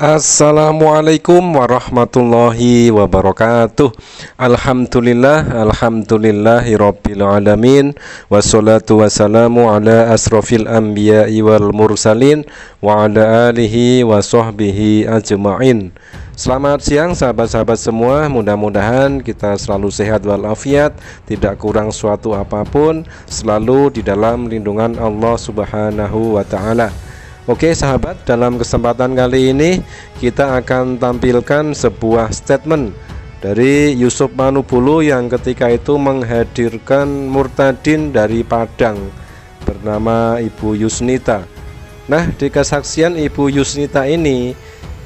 Assalamualaikum warahmatullahi wabarakatuh. Alhamdulillahirabbil alamin. Wassalatu wassalamu ala asrofil anbiya'i wal mursalin wa ala alihi wa sahbihi ajma'in. Selamat siang sahabat-sahabat semua. Mudah-mudahan kita selalu sehat walafiat, tidak kurang suatu apapun, selalu di dalam lindungan Allah Subhanahu wa taala. Oke sahabat, dalam kesempatan kali ini kita akan tampilkan sebuah statement dari Yusuf Manubulu yang ketika itu menghadirkan murtadin dari Padang bernama Ibu Yusnita. Nah, di kesaksian Ibu Yusnita ini,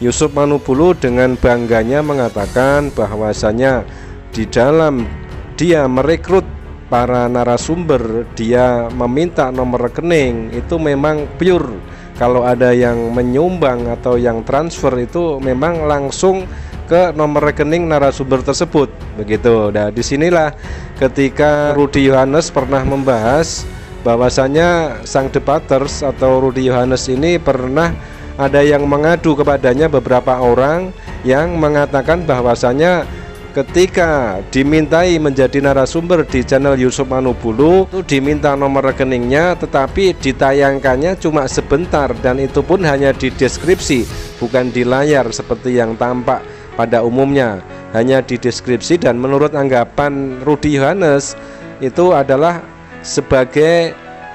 Yusuf Manubulu dengan bangganya mengatakan bahwasanya di dalam dia merekrut para narasumber, dia meminta nomor rekening, itu memang pure. Kalau ada yang menyumbang atau yang transfer itu memang langsung ke nomor rekening narasumber tersebut, begitu. Nah, disinilah ketika Rudy Yohanes pernah membahas bahwasanya sang debaters atau Rudy Yohanes ini pernah ada yang mengadu kepadanya beberapa orang yang mengatakan bahwasanya ketika dimintai menjadi narasumber di channel Yusuf Manubulu itu diminta nomor rekeningnya, tetapi ditayangkannya cuma sebentar dan itu pun hanya di deskripsi, bukan di layar seperti yang tampak pada umumnya, hanya di deskripsi. Dan menurut anggapan Rudy Yohanes itu adalah sebagai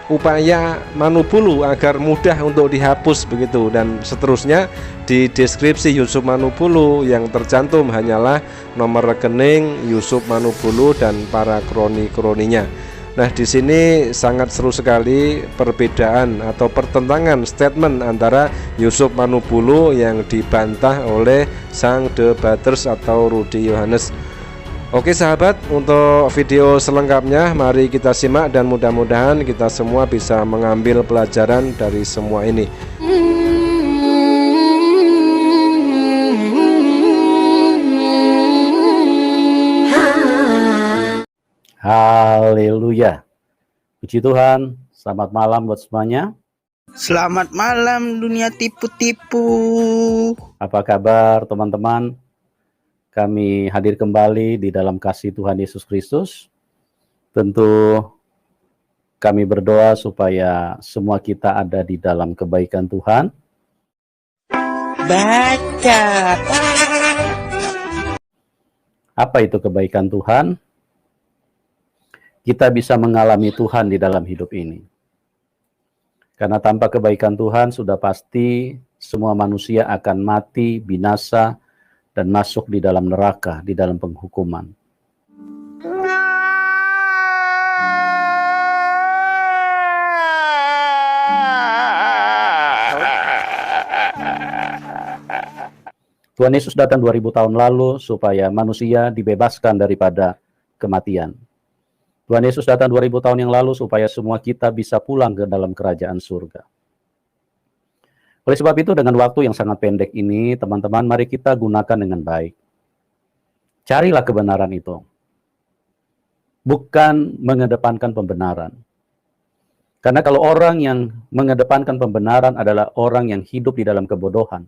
upaya Manubulu agar mudah untuk dihapus begitu, dan seterusnya di deskripsi Yusuf Manubulu yang tercantum hanyalah nomor rekening Yusuf Manubulu dan para kroni-kroninya. Nah, di sini sangat seru sekali perbedaan atau pertentangan statement antara Yusuf Manubulu yang dibantah oleh sang debaters atau Rudy Yohanes. Oke sahabat, untuk video selengkapnya mari kita simak dan mudah-mudahan kita semua bisa mengambil pelajaran dari semua ini. Haleluya, puji Tuhan. Selamat malam buat semuanya. Selamat malam dunia tipu-tipu. Apa kabar teman-teman? Kami hadir kembali di dalam kasih Tuhan Yesus Kristus. Tentu kami berdoa supaya semua kita ada di dalam kebaikan Tuhan. Baca. Apa itu kebaikan Tuhan? Kita bisa mengalami Tuhan di dalam hidup ini. Karena tanpa kebaikan Tuhan sudah pasti semua manusia akan mati, binasa, dan masuk di dalam neraka, di dalam penghukuman. Tuhan Yesus datang 2000 tahun lalu supaya manusia dibebaskan daripada kematian. Tuhan Yesus datang 2000 tahun yang lalu supaya semua kita bisa pulang ke dalam kerajaan surga. Oleh sebab itu, dengan waktu yang sangat pendek ini, teman-teman, mari kita gunakan dengan baik. Carilah kebenaran itu. Bukan mengedepankan pembenaran. Karena kalau orang yang mengedepankan pembenaran adalah orang yang hidup di dalam kebodohan.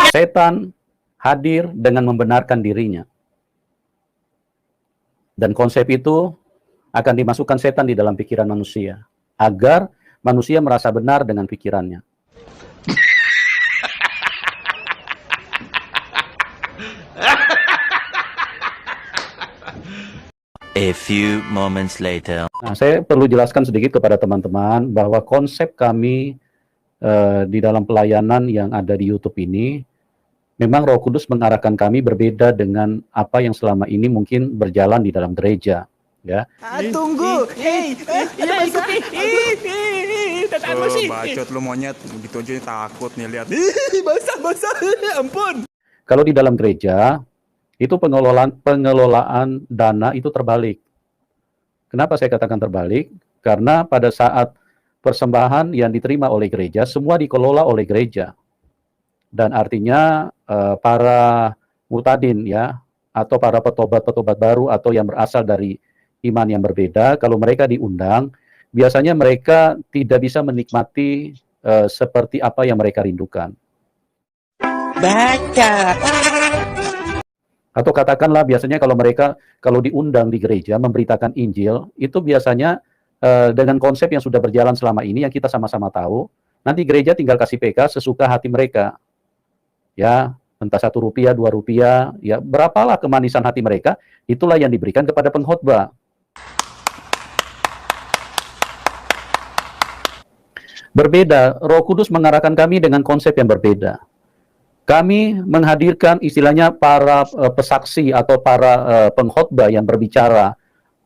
Setan hadir dengan membenarkan dirinya. Dan konsep itu akan dimasukkan setan di dalam pikiran manusia. Agar manusia merasa benar dengan pikirannya. A few moments later. Nah, saya perlu jelaskan sedikit kepada teman-teman bahwa konsep kami di dalam pelayanan yang ada di YouTube ini, memang Roh Kudus mengarahkan kami berbeda dengan apa yang selama ini mungkin berjalan di dalam gereja. Ya. Tunggu. Iya ikuti. Bacot lu monyet, begitu aja takut nih lihat. Basah. Ampun. Kalau di dalam gereja itu pengelolaan dana itu terbalik. Kenapa saya katakan terbalik? Karena pada saat persembahan yang diterima oleh gereja semua dikelola oleh gereja. Dan artinya para mutadin ya, atau para petobat-petobat baru atau yang berasal dari iman yang berbeda, kalau mereka diundang, biasanya mereka tidak bisa menikmati seperti apa yang mereka rindukan. Baca. Atau katakanlah biasanya kalau mereka kalau diundang di gereja memberitakan Injil, itu biasanya dengan konsep yang sudah berjalan selama ini yang kita sama-sama tahu, nanti gereja tinggal kasih PK sesuka hati mereka. Ya, entah Rp1, Rp2, ya berapalah kemanisan hati mereka, itulah yang diberikan kepada pengkhotbah. Berbeda, Roh Kudus mengarahkan kami dengan konsep yang berbeda. Kami menghadirkan istilahnya para pesaksi atau para pengkhotbah yang berbicara,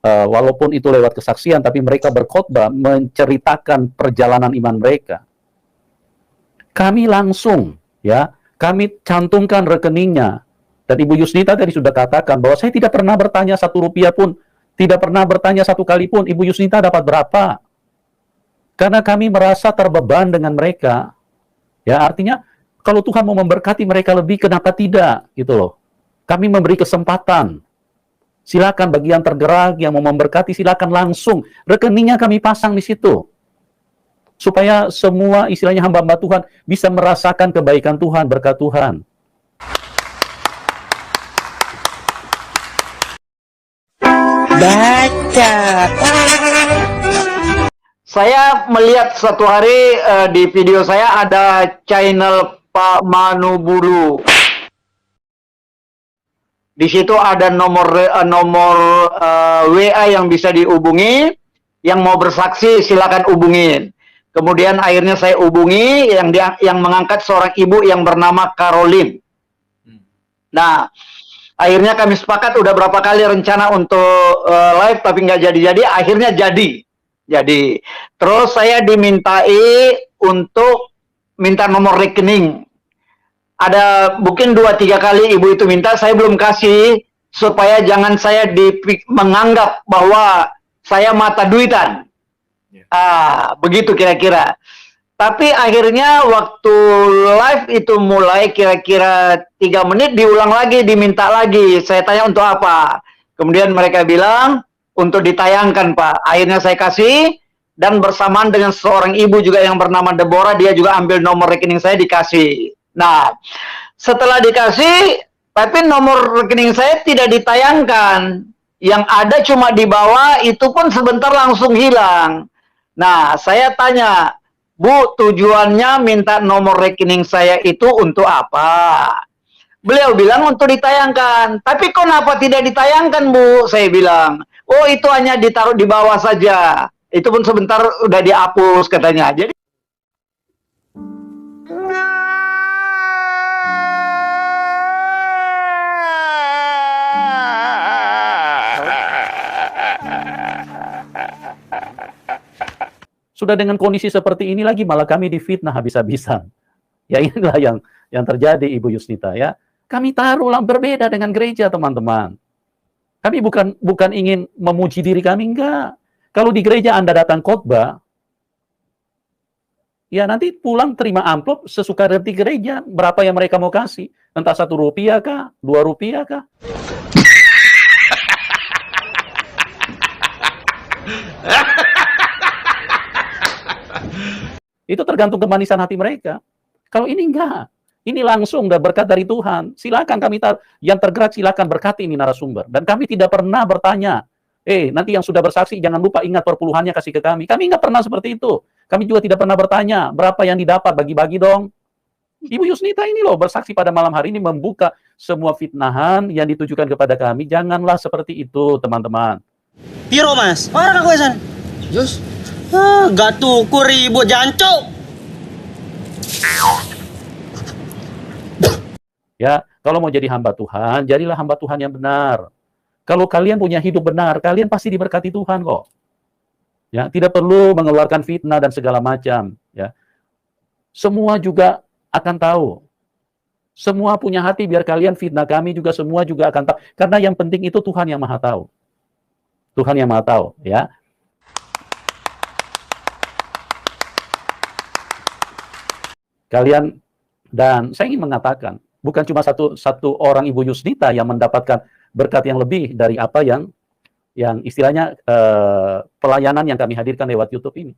walaupun itu lewat kesaksian, tapi mereka berkhotbah menceritakan perjalanan iman mereka. Kami langsung, ya, kami cantumkan rekeningnya. Dan Ibu Yusnita tadi sudah katakan bahwa saya tidak pernah bertanya Rp1 pun, tidak pernah bertanya satu kali pun, Ibu Yusnita dapat berapa? Karena kami merasa terbeban dengan mereka. Ya, artinya kalau Tuhan mau memberkati mereka lebih, kenapa tidak? Gitu loh. Kami memberi kesempatan. Silakan bagi yang tergerak, yang mau memberkati, silakan langsung. Rekeningnya kami pasang di situ. Supaya semua istilahnya hamba-hamba Tuhan bisa merasakan kebaikan Tuhan, berkat Tuhan. Baca. Saya melihat suatu hari di video saya ada channel Pak Manubulu. Di situ ada nomor WA yang bisa dihubungi. Yang mau bersaksi silakan hubungin. Kemudian akhirnya saya hubungi yang mengangkat seorang ibu yang bernama Caroline. Nah, akhirnya kami sepakat udah berapa kali rencana untuk live tapi nggak jadi-jadi. Akhirnya jadi. Terus saya dimintai untuk minta nomor rekening. Ada mungkin 2-3 kali ibu itu minta, saya belum kasih supaya jangan saya menganggap bahwa saya mata duitan. Begitu kira-kira. Tapi akhirnya waktu live itu mulai kira-kira 3 menit diulang lagi, diminta lagi. Saya tanya untuk apa? Kemudian mereka bilang untuk ditayangkan, Pak. Akhirnya saya kasih. Dan bersamaan dengan seorang ibu juga yang bernama Deborah, dia juga ambil nomor rekening saya dikasih. Nah, setelah dikasih, tapi nomor rekening saya tidak ditayangkan. Yang ada cuma di bawah, itu pun sebentar langsung hilang. Nah, saya tanya, Bu, tujuannya minta nomor rekening saya itu untuk apa? Beliau bilang untuk ditayangkan. Tapi kenapa tidak ditayangkan, Bu? Saya bilang, oh itu hanya ditaruh di bawah saja. Itu pun sebentar udah dihapus katanya. Jadi sudah dengan kondisi seperti ini lagi malah kami difitnah habis-habisan. Ya inilah yang terjadi Ibu Yusnita ya. Kami taruhlah berbeda dengan gereja teman-teman. Kami bukan ingin memuji diri kami, enggak. Kalau di gereja Anda datang khotbah, ya nanti pulang terima amplop sesuka hati gereja. Berapa yang mereka mau kasih? Entah Rp1 kah? Rp2 kah? Itu tergantung kemanisan hati mereka. Kalau ini enggak. Ini langsung udah berkat dari Tuhan. Silakan kami yang tergerak silakan berkati ini narasumber. Dan kami tidak pernah bertanya, nanti yang sudah bersaksi jangan lupa ingat perpuluhannya kasih ke kami. Kami nggak pernah seperti itu. Kami juga tidak pernah bertanya berapa yang didapat, bagi-bagi dong. Ibu Yusnita ini loh bersaksi pada malam hari ini membuka semua fitnahan yang ditujukan kepada kami. Janganlah seperti itu, teman-teman. Piro mas? Orang aku san. Jus. Gatu ku ribut jancuk. Ya, kalau mau jadi hamba Tuhan, jadilah hamba Tuhan yang benar. Kalau kalian punya hidup benar, kalian pasti diberkati Tuhan kok. Ya, tidak perlu mengeluarkan fitnah dan segala macam. Ya, semua juga akan tahu. Semua punya hati biar kalian fitnah kami juga semua juga akan tahu. Karena yang penting itu Tuhan yang Maha tahu. Tuhan yang Maha tahu. Ya. Kalian dan saya ingin mengatakan, bukan cuma satu orang Ibu Yusnita yang mendapatkan berkat yang lebih dari apa yang istilahnya pelayanan yang kami hadirkan lewat YouTube ini.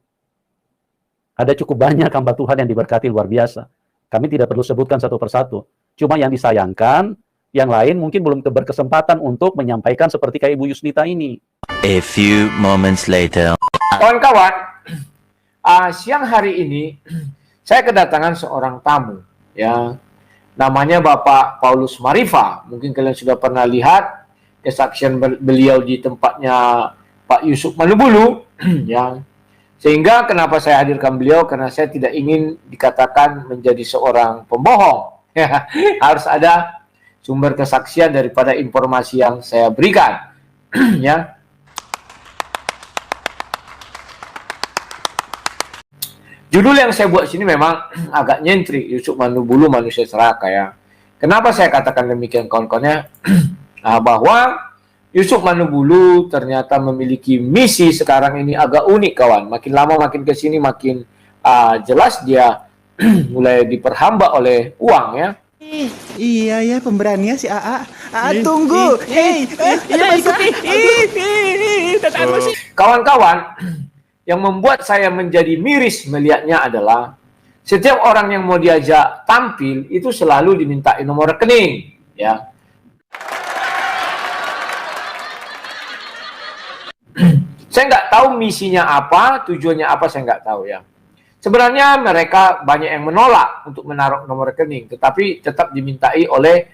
Ada cukup banyak hamba Tuhan yang diberkati luar biasa. Kami tidak perlu sebutkan satu persatu. Cuma yang disayangkan, yang lain mungkin belum berkesempatan untuk menyampaikan seperti kayak Ibu Yusnita ini. A few moments later. Kawan-kawan, siang hari ini saya kedatangan seorang tamu, ya. Namanya Bapak Paulus Marifa. Mungkin kalian sudah pernah lihat kesaksian beliau di tempatnya Pak Yusuf Manubulu, ya. Sehingga kenapa saya hadirkan beliau, karena saya tidak ingin dikatakan menjadi seorang pembohong. Harus ada sumber kesaksian daripada informasi yang saya berikan. Ya. Judul yang saya buat sini memang agak nyentrik, Yusuf Manubulu manusia serakah, ya. Kenapa saya katakan demikian, kawan-kawannya? Bahwa Yusuf Manubulu ternyata memiliki misi sekarang ini agak unik, kawan. Makin lama makin ke sini makin jelas dia mulai diperhamba oleh uang, ya. Iya ya, pemberaninya si AA. Tunggu. Hey, apa ikuti? Kawan-kawan, yang membuat saya menjadi miris melihatnya adalah setiap orang yang mau diajak tampil itu selalu dimintai nomor rekening, ya. Saya nggak tahu misinya apa, tujuannya apa, saya nggak tahu, ya. Sebenarnya mereka banyak yang menolak untuk menaruh nomor rekening, tetapi tetap dimintai oleh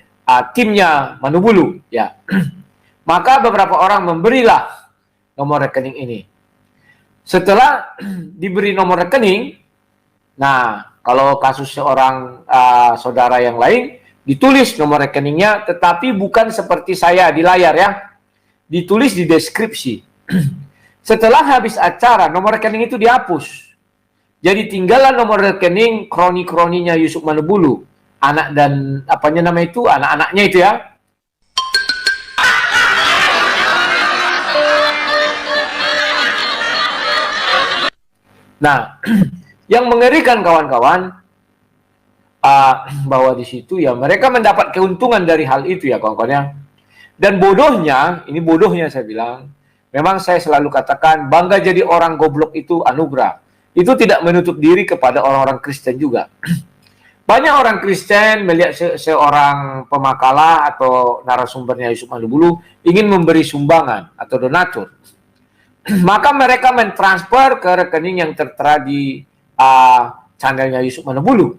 timnya Manubulu, ya. Maka beberapa orang memberilah nomor rekening ini. Setelah diberi nomor rekening, nah kalau kasus seorang saudara yang lain, ditulis nomor rekeningnya, tetapi bukan seperti saya di layar, ya. Ditulis di deskripsi. Setelah habis acara, nomor rekening itu dihapus. Jadi tinggallah nomor rekening kroni-kroninya Yusuf Manubulu, anak dan apanya nama itu, anak-anaknya itu, ya. Nah, yang mengerikan, kawan-kawan, bahwa di situ ya mereka mendapat keuntungan dari hal itu, ya, kawan-kawannya. Dan bodohnya, ini bodohnya saya bilang, memang saya selalu katakan bangga jadi orang goblok itu anugerah. Itu tidak menutup diri kepada orang-orang Kristen juga. Banyak orang Kristen melihat seorang pemakalah atau narasumbernya Yusuf Manubulu ingin memberi sumbangan atau donatur. Maka mereka mentransfer ke rekening yang tertera di channelnya Yusuf Manubulu.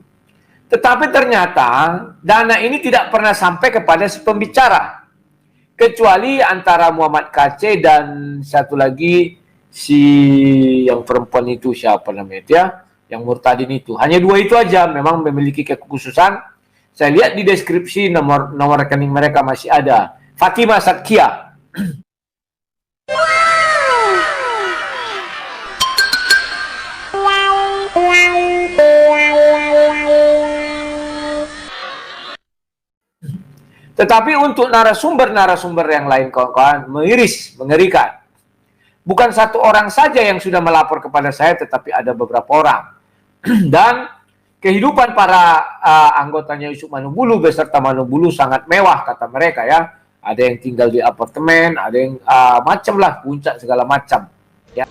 Tetapi ternyata dana ini tidak pernah sampai kepada si pembicara. Kecuali antara Muhammad KC dan satu lagi si yang perempuan itu, siapa namanya itu, ya, yang murtadin itu. Hanya dua itu aja memang memiliki kekhususan. Saya lihat di deskripsi nomor rekening mereka masih ada. Fatimah Satkia. Tetapi untuk narasumber yang lain, kawan-kawan, miris, mengerikan. Bukan satu orang saja yang sudah melapor kepada saya, tetapi ada beberapa orang. Dan kehidupan para anggotanya Yusuf Manubulu beserta Manubulu sangat mewah, kata mereka, ya. Ada yang tinggal di apartemen, ada yang macam lah, puncak segala macam, ya.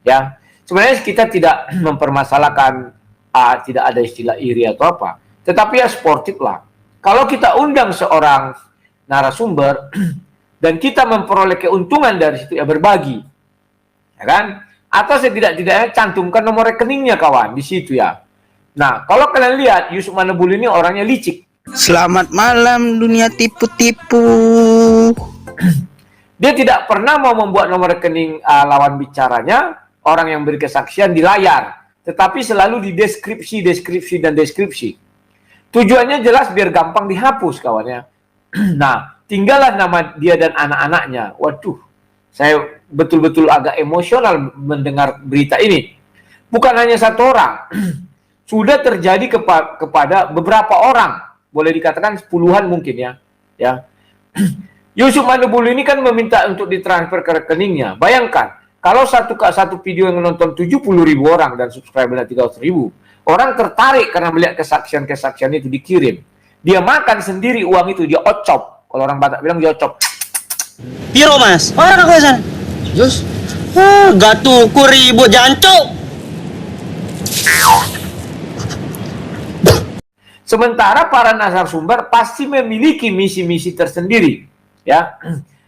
Ya, sebenarnya kita tidak mempermasalahkan tidak ada istilah iri atau apa. Tetapi ya sportif lah. Kalau kita undang seorang narasumber dan kita memperoleh keuntungan dari situ, ya berbagi, ya kan? Atau setidak-tidaknya cantumkan nomor rekeningnya, kawan, di situ, ya. Nah, kalau kalian lihat Yusuf Manubulu ini orangnya licik. Selamat malam dunia tipu-tipu. Dia tidak pernah mau membuat nomor rekening lawan bicaranya, orang yang beri kesaksian di layar, tetapi selalu di deskripsi. Tujuannya jelas biar gampang dihapus, kawannya. Nah, tinggallah nama dia dan anak-anaknya. Waduh, saya betul-betul agak emosional mendengar berita ini. Bukan hanya satu orang. Sudah terjadi kepada beberapa orang. Boleh dikatakan puluhan mungkin, ya. Ya. Yusuf Manubulu ini kan meminta untuk ditransfer ke rekeningnya. Bayangkan, kalau satu video yang menonton 70.000 orang dan subscribernya 300.000, orang tertarik karena melihat kesaksian-kesaksian itu dikirim. Dia makan sendiri uang itu, dia ocop. Kalau orang Batak bilang dia ocop. Piro mas? Orang aku sana. Jus. Gak tuku ribut jancuk. Sementara para narasumber pasti memiliki misi-misi tersendiri, ya.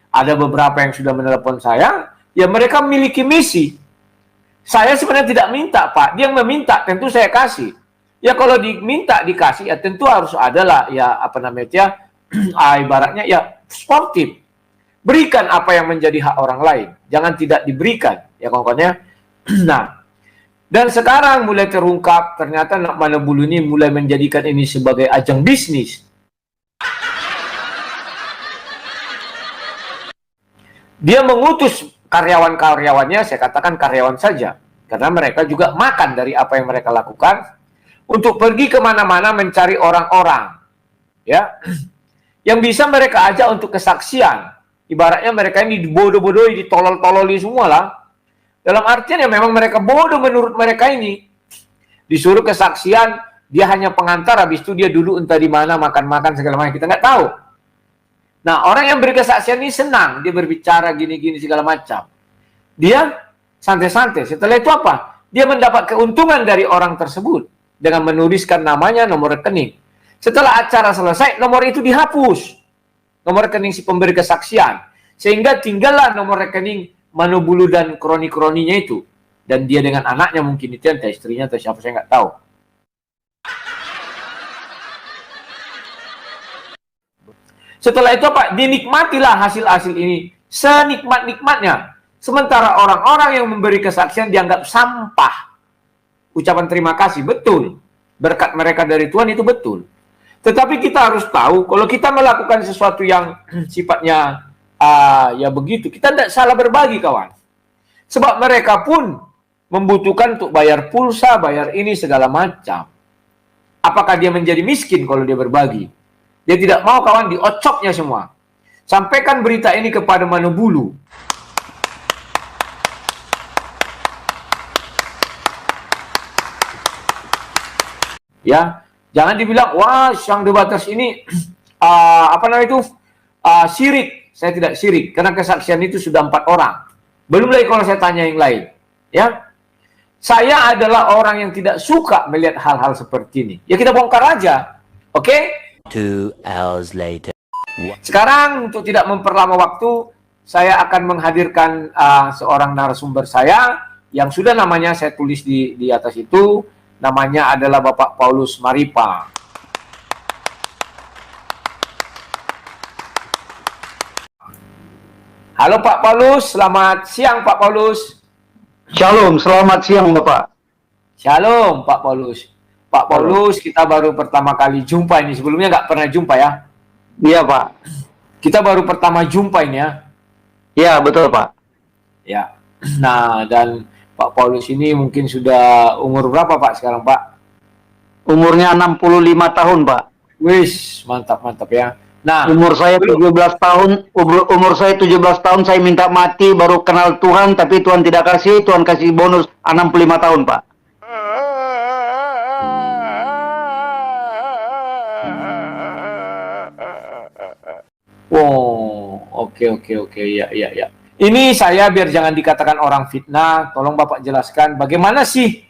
Ada beberapa yang sudah menelpon saya, ya mereka memiliki misi. Saya sebenarnya tidak minta, Pak. Dia yang meminta, tentu saya kasih. Ya kalau diminta dikasih, ya tentu harus adalah ya apa namanya ibaratnya ya sportif. Berikan apa yang menjadi hak orang lain, jangan tidak diberikan, ya kawan-kawannya. Nah. Dan sekarang mulai terungkap, ternyata Nak Manobulu ini mulai menjadikan ini sebagai ajang bisnis. Dia mengutus karyawan-karyawannya, saya katakan karyawan saja. Karena mereka juga makan dari apa yang mereka lakukan, untuk pergi kemana-mana mencari orang-orang. Ya, yang bisa mereka ajak untuk kesaksian. Ibaratnya mereka ini dibodoh-bodohi, ditolol-tololi semua lah. Dalam artian ya memang mereka bodoh menurut mereka ini. Disuruh kesaksian, dia hanya pengantar, habis itu dia dulu entah di mana, makan-makan segala macam, kita nggak tahu. Nah, orang yang beri kesaksian ini senang, dia berbicara gini-gini segala macam. Dia santai-santai, setelah itu apa? Dia mendapat keuntungan dari orang tersebut, dengan menuliskan namanya, nomor rekening. Setelah acara selesai, nomor itu dihapus. Nomor rekening si pemberi kesaksian. Sehingga tinggallah nomor rekening Manobulu dan kroni-kroninya itu. Dan dia dengan anaknya mungkin itu, entah istrinya atau siapa, saya nggak tahu. Setelah itu apa? Dinikmatilah hasil-hasil ini senikmat-nikmatnya. Sementara orang-orang yang memberi kesaksian dianggap sampah. Ucapan terima kasih, betul. Berkat mereka dari Tuhan itu betul. Tetapi kita harus tahu, kalau kita melakukan sesuatu yang sifatnya ya begitu, kita tidak salah berbagi, kawan. Sebab mereka pun membutuhkan untuk bayar pulsa, bayar ini segala macam. Apakah dia menjadi miskin kalau dia berbagi? Dia tidak mau, kawan, diocoknya semua. Sampaikan berita ini kepada Manobulu. Ya, jangan dibilang, wah, Sang Debaters ini apa namanya itu syirik. Saya tidak syirik, karena kesaksian itu sudah 4 orang. Belum lagi kalau saya tanya yang lain. Ya, saya adalah orang yang tidak suka melihat hal-hal seperti ini. Ya kita bongkar aja, oke? 2 hours later. Sekarang untuk tidak memperlama waktu, saya akan menghadirkan seorang narasumber saya yang sudah namanya saya tulis di atas itu. Namanya adalah Bapak Paulus Maripa. Halo Pak Paulus, selamat siang Pak Paulus. Shalom, selamat siang Bapak. Shalom Pak Paulus. Pak Paulus, kita baru pertama kali jumpa ini. Sebelumnya nggak pernah jumpa ya? Iya Pak. Kita baru pertama jumpa ini ya? Iya betul Pak. Ya. Nah, dan Pak Paulus ini mungkin sudah umur berapa Pak sekarang Pak? Umurnya 65 tahun Pak. Wis, mantap-mantap ya. Nah, Umur saya 17 tahun, umur saya 17 tahun saya minta mati baru kenal Tuhan, tapi Tuhan tidak kasih, Tuhan kasih bonus 65 tahun, Pak. oh, oke, ya. Ini saya biar jangan dikatakan orang fitnah, tolong Bapak jelaskan bagaimana sih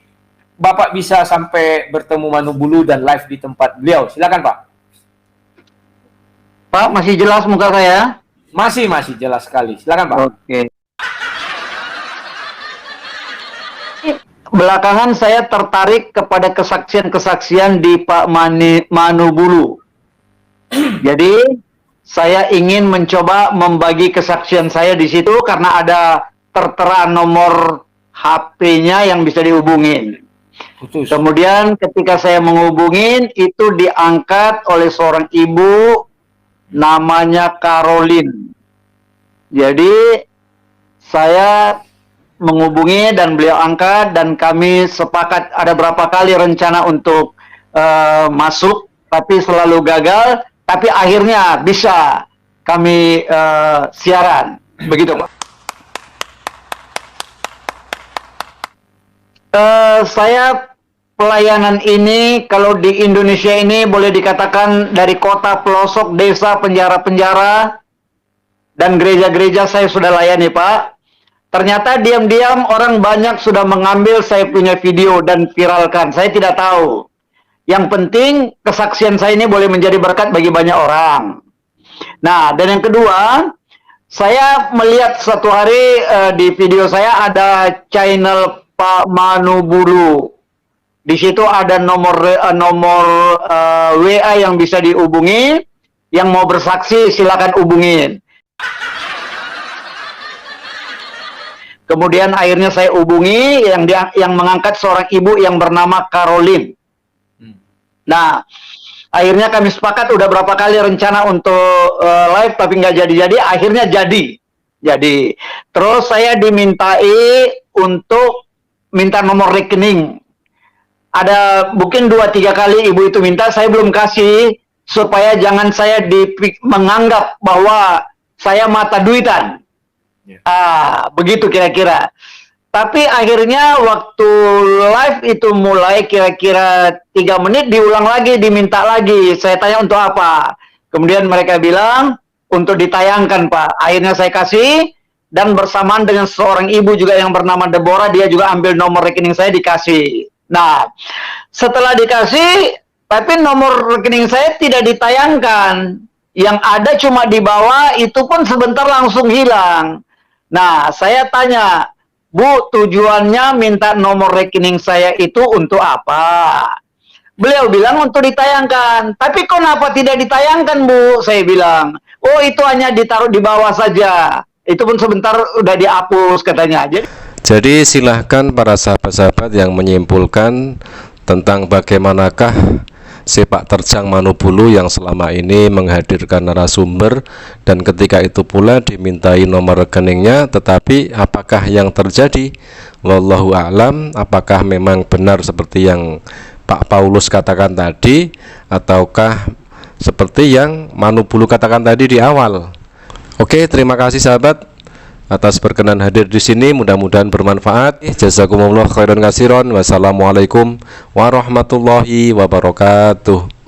Bapak bisa sampai bertemu Manobulu dan live di tempat beliau. Silakan, Pak. Pak, masih jelas muka saya? Masih jelas sekali. Silakan, Pak. Oke. Belakangan saya tertarik kepada kesaksian-kesaksian di Pak Manobulu. Jadi, saya ingin mencoba membagi kesaksian saya di situ karena ada tertera nomor HP-nya yang bisa dihubungin. Putus. Kemudian ketika saya menghubungin, itu diangkat oleh seorang ibu namanya Caroline. Jadi saya menghubungi dan beliau angkat dan kami sepakat ada berapa kali rencana untuk masuk, tapi selalu gagal. Tapi akhirnya bisa kami siaran, begitu Pak. Saya pelayanan ini kalau di Indonesia ini boleh dikatakan dari kota pelosok, desa, penjara-penjara dan gereja-gereja saya sudah layani Pak. Ternyata diam-diam orang banyak sudah mengambil saya punya video dan viralkan. Saya tidak tahu. Yang penting kesaksian saya ini boleh menjadi berkat bagi banyak orang. Nah, dan yang kedua, saya melihat suatu hari di video saya ada channel Pak Manubulu. Di situ ada nomor WA yang bisa dihubungi. Yang mau bersaksi silakan hubungin. Kemudian akhirnya saya hubungi yang mengangkat seorang ibu yang bernama Caroline. Nah, akhirnya kami sepakat udah berapa kali rencana untuk live tapi nggak jadi-jadi. Akhirnya jadi. Terus saya dimintai untuk minta nomor rekening. Ada mungkin 2-3 kali ibu itu minta, saya belum kasih supaya jangan saya menganggap bahwa saya mata duitan. Begitu kira-kira. Tapi akhirnya waktu live itu mulai kira-kira 3 menit diulang lagi, diminta lagi. Saya tanya untuk apa? Kemudian mereka bilang untuk ditayangkan, Pak. Akhirnya saya kasih dan bersamaan dengan seorang ibu juga yang bernama Deborah, dia juga ambil nomor rekening saya dikasih. Nah, setelah dikasih, tapi nomor rekening saya tidak ditayangkan. Yang ada cuma di bawah, itu pun sebentar langsung hilang. Nah, saya tanya, Bu, tujuannya minta nomor rekening saya itu untuk apa? Beliau bilang untuk ditayangkan. Tapi kenapa tidak ditayangkan, Bu? Saya bilang, oh itu hanya ditaruh di bawah saja. Itu pun sebentar udah dihapus katanya. Jadi silahkan para sahabat-sahabat yang menyimpulkan tentang bagaimanakah sepak terjang Manubulu yang selama ini menghadirkan narasumber dan ketika itu pula dimintai nomor rekeningnya, tetapi apakah yang terjadi? Wallahu a'lam, apakah memang benar seperti yang Pak Paulus katakan tadi ataukah seperti yang Manubulu katakan tadi di awal? Oke, terima kasih sahabat atas berkenan hadir di sini, mudah-mudahan bermanfaat. Jazakumullah khairan katsiran. Wassalamualaikum warahmatullahi wabarakatuh.